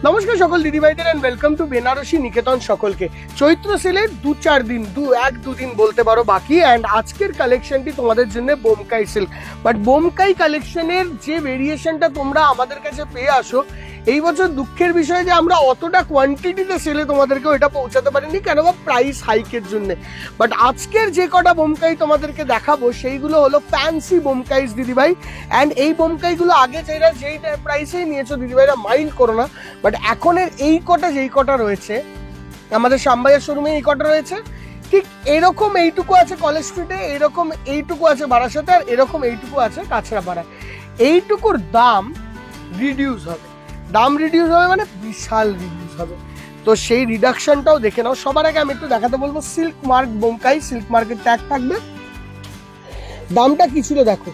নমস্কার সকল দিদিভাইদের and welcome to Banarasi নিকেতন সকলকে। চৈত্র সেলের দুদিন বলতে পারো বাকি। অ্যান্ড আজকের কালেকশনটি তোমাদের জন্য বোমকাই সিল্ক। বাট বোমকাই কালেকশনের যে ভেরিয়েশনটা তোমরা আমাদের কাছে পেয়ে আসো, এই বছর দুঃখের বিষয় যে আমরা অতটা কোয়ান্টিটিতে সেলে তোমাদেরকে ওইটা পৌঁছাতে পারিনি, কেন বা প্রাইস হাইকের জন্য। বাট আজকের যে কটা বোমকাই তোমাদেরকে দেখাবো সেইগুলো হলো ফ্যান্সি বোমকাইস দিদিভাই। অ্যান্ড এই বোমকাইগুলো আগে যেই প্রাইসেই নিয়েছো দিদিভাইরা মাইন্ড করো না, বাট এখনের যেই কটা রয়েছে আমাদের শ্যামবাজার শোরুমে, এই কটা রয়েছে ঠিক এরকম এইটুকু আছে কলেজ স্ট্রিটে, এরকম এইটুকু আছে বারাসাতে, আর এরকম এইটুকু আছে কাছড়াপাড়ায়। এইটুকুর দাম রিডিউস হবে, মানে বিশাল রিডিউস হবে। তো সেই রিডাকশনটাও দেখে নাও। সবার আগে আমি একটু দেখাতে বলবো সিল্ক মার্ক বোমকাই, সিল্ক মার্কের ট্যাগ থাকবে। দামটা কি ছিল দেখো,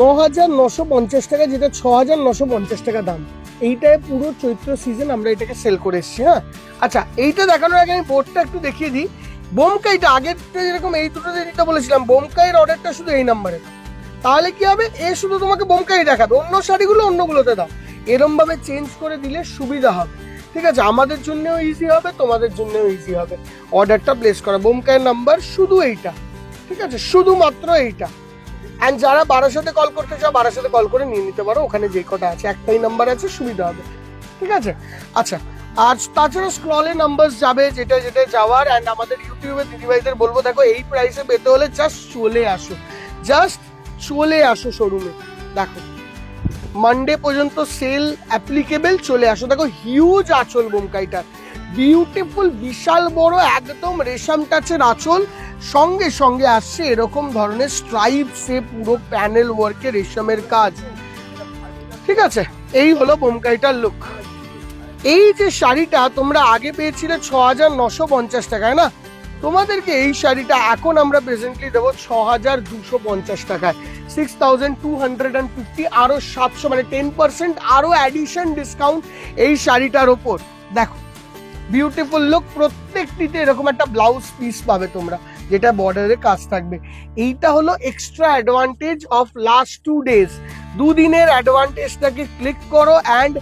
9,950 টাকা, যেটা 6,950 টাকা দাম। এইটাই পুরো চৈত্র সিজন আমরা এটাকে সেল করে এসেছি। হ্যাঁ, আচ্ছা, এইটা দেখানোর আগে আমি বোর্ডটা একটু দেখিয়ে দিই। বোমকাইটা আগের যেরকম এই দুটো যে দিতে বলেছিলাম, বোমকাইয়ের অর্ডারটা শুধু এই নাম্বারে, তাহলে কি হবে, এ শুধু তোমাকে বোমকাই দেখাবে, অন্য শাড়িগুলো অন্যগুলোতে দাও। এরম ভাবে চেঞ্জ করে দিলে সুবিধা হবে, ঠিক আছে? আমাদের জন্যও ইজি হবে, তোমাদের জন্যও ইজি হবে অর্ডারটা প্লেস করা। বোমকাইয়ের নাম্বার শুধু এইটা, ঠিক আছে, শুধুমাত্র এইটা। অ্যান্ড যারা বারাসাতে কল করতে চাও, বারাসাতে কল করে নিয়ে নিতে পারো, ওখানে যে কটা আছে একটাই নাম্বার আছে, সুবিধা হবে, ঠিক আছে? আচ্ছা, আর তাছাড়া স্ক্রলে নাম্বার যাবে যেটা যাওয়ার। অ্যান্ড আমাদের ইউটিউবে দিদিভাইদের বলবো, দেখো এই প্রাইসে পেতে হলে জাস্ট চলে আসো শোরুমে। দেখো মানডে পর্যন্ত সেল অ্যাপ্লিকেবল, চলে আসো। দেখো হিউজ আঁচল বোমকাইটার, বিউটিফুল, বিশাল বড়, একদম রেশম টাচের আঁচল, সঙ্গে সঙ্গে আসছে এরকম ধরনের স্ট্রাইপসে পুরো প্যানেল ওয়ার্কে রেশমের কাজ, ঠিক আছে? এই হলো বোমকাইটার লুক। এই যে শাড়িটা তোমরা আগে পেয়েছিলে 6,950 টাকায় না, তোমাদেরকে এই শাড়িটা এখন আমরা প্রেজেন্টলি দেবো 6,250 টাকায়, 6,250। আরো 700 মানে 10% আরো অ্যাডিশন ডিসকাউন্ট এই শাড়িটার ওপর। দেখো বিউটিফুল লুক, প্রত্যেকটিতে এরকম একটা ব্লাউজ পিস পাবে তোমরা, যেটা বর্ডারের কাজ থাকবে। এইটা হলো extra advantage of last 2 days। দুদিনের অ্যাডভান্টেজটাকে ক্লিক করো অ্যান্ড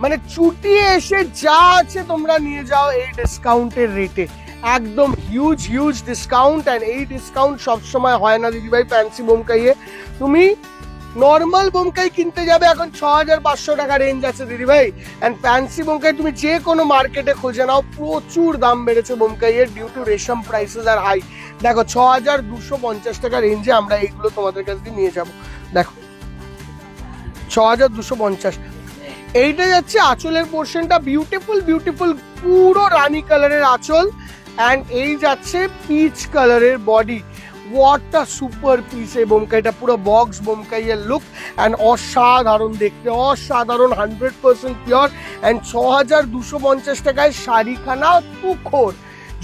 মানে চুটিয়ে এসে যা আছে তোমরা নিয়ে যাও এই ডিসকাউন্টের রেটে, একদম হিউজ ডিসকাউন্ট। অ্যান্ড এই ডিসকাউন্ট সবসময় হয় না দিদিভাই ফ্যান্সি বোমকাইয়ে। তুমি নর্মাল বোমকাই কিনতে যাবে এখন 6,500 টাকা রেঞ্জ আছে দিদিভাই, অ্যান্ড ফ্যান্সি বোমকাই তুমি যে কোনো মার্কেটে খুঁজে নাও, প্রচুর দাম বেড়েছে বোমকাইয়ের ডিউ টু রেশম প্রাইসেস আর হাই। দেখো 6,250 টাকা রেঞ্জে আমরা এইগুলো তোমাদের কাছ দিয়ে নিয়ে যাবো। দেখো 6,250। এইটা যাচ্ছে আঁচলের পোর্শনটা, বিউটিফুল পুরো রানী কালারের আঁচল। অ্যান্ড এই যাচ্ছে পিচ কালারের body. What a super piece এই বোমকাইটা, পুরো বক্স বোমকাইয়ের লুক। অ্যান্ড অসাধারণ দেখতে, অসাধারণ, 100% পিওর। অ্যান্ড 6,250 টাকায় শাড়িখানা তুখোর।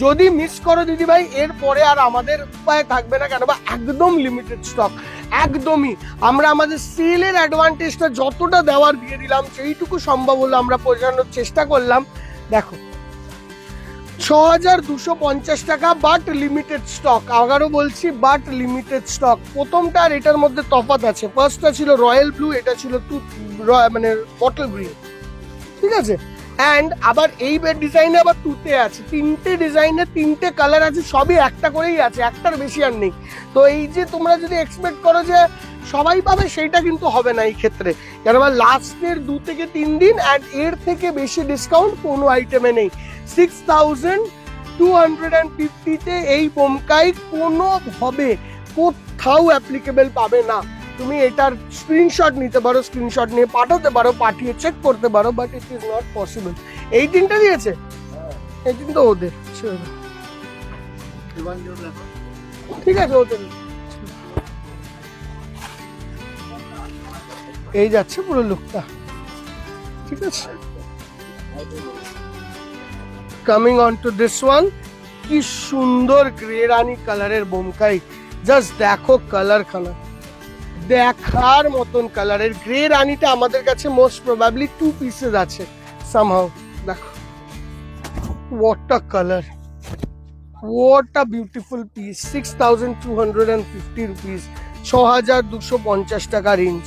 যদি মিস করো দিদিভাই, এরপরে আর আমাদের উপায় থাকবে না, কেন বা একদম লিমিটেড স্টক, একদমই। আমরা আমাদের সেলের অ্যাডভান্টেজটা যতটা দেওয়ার দিয়ে দিলাম, সেইটুকু সম্ভব হলো আমরা পৌঁছানোর চেষ্টা করলাম। দেখো 6,250 টাকা, বাট লিমিটেড স্টক। আবারও বলছি, বাট লিমিটেড স্টক। প্রথমটা আর এটার মধ্যে তফাৎ আছে, ফার্স্টটা ছিল রয়্যাল ব্লু, এটা ছিল মানে বটল গ্রিন, ঠিক আছে? অ্যান্ড আবার এই ডিজাইনে আবার তুতে আছে, 3টে ডিজাইনে 3টে কালার আছে, সবই একটা করেই আছে, একটার বেশি আর নেই। তো এই যে তোমরা যদি এক্সপেক্ট করো যে সবাই পাবে, সেইটা কিন্তু হবে না এই ক্ষেত্রে, কেননা লাস্টের 2 থেকে 3 দিন, অ্যান্ড এর থেকে বেশি ডিসকাউন্ট কোনো আইটেমে নেই। 6,250-তে এই বোমকাই কোনোভাবে কোথাও অ্যাপ্লিকেবল পাবে না। তুমি এটার স্ক্রিনশট নিতে পারো, স্ক্রিনশট নিয়ে পাঠাতে পারো, পাঠিয়ে চেক করতে পারো, but it is not possible. 18টা দিয়েছে, 18 তো ওদের, ঠিক আছে, ওদের। এই যাচ্ছে পুরো লুকটা, ঠিক আছে? Coming on to this one, কি সুন্দর গ্রে রানী কালারের বোমকাই। জাস্ট দেখো কালার খানা, দেখার মতন কালারের। গ্রে রানীটা আমাদের কাছে মোস্ট প্রবাবলি 2 পিসেস আছে সামহাউ। দেখো what a colour, what a beautiful piece. 6,250 rupees, 6,250 টাকা রেঞ্জ।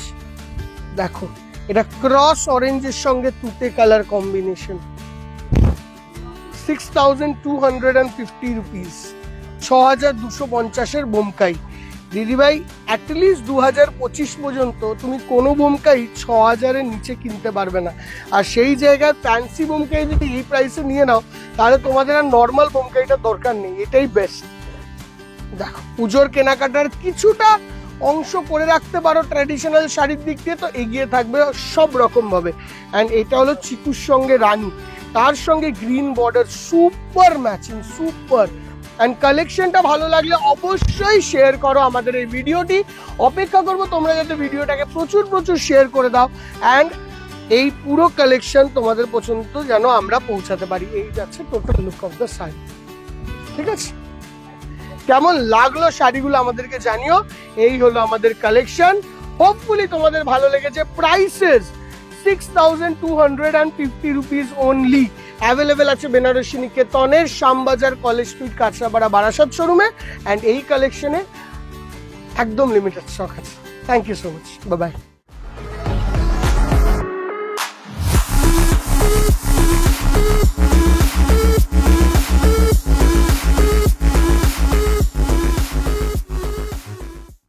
দেখো এটা ক্রস অরেঞ্জের সঙ্গে তুতে কালার কম্বিনেশন, 6250 রুপিস, 6250 বোমকাই। দিদিভাই অ্যাটলিস্ট 2025 পর্যন্ত তুমি কোনো বোমকাই 6000 নিচে কিনতে পারবে না। আর সেই জায়গায় ফ্যান্সি বোমকাই যদি এই প্রাইসে নিয়ে নাও তাহলে তোমাদের আর নর্মাল বোমকাইটা দরকার নেই, এটাই বেস্ট। দেখো পুজোর কেনাকাটার কিছুটা অংশ করে রাখতে পারো ট্র্যাডিশনাল শাড়ির দিক দিয়ে, তো এগিয়ে থাকবে সব রকম ভাবে। অ্যান্ড এটা হলো চিকুর সঙ্গে রানী, তার সঙ্গে green border, super matching, super. And কালেকশনটা ভালো লাগলে অবশ্যই শেয়ার করো আমাদের এই ভিডিওটি। অপেক্ষা করবো তোমরা যাতে ভিডিওটাকে প্রচুর প্রচুর শেয়ার করে দাও অ্যান্ড এই পুরো কালেকশন তোমাদের পর্যন্ত যেন আমরা পৌঁছাতে পারি। এই যাচ্ছে total look of the sari. ঠিক আছে, কেমন লাগলো শাড়িগুলো আমাদেরকে জানিও। এই হলো আমাদের কালেকশন, হোপফুলি তোমাদের ভালো লেগেছে। Prices 6250 rupees only. অ্যাভেলেবেল আছে বেনারসি নিকেতনের, শ্যামবাজার, কলেজ স্ট্রিট, কাঁচরাপাড়া, বারাসাত শোরুমে। অ্যান্ড এই কালেকশনে একদম লিমিটেড স্টক আছে। Thank you so much, bye by.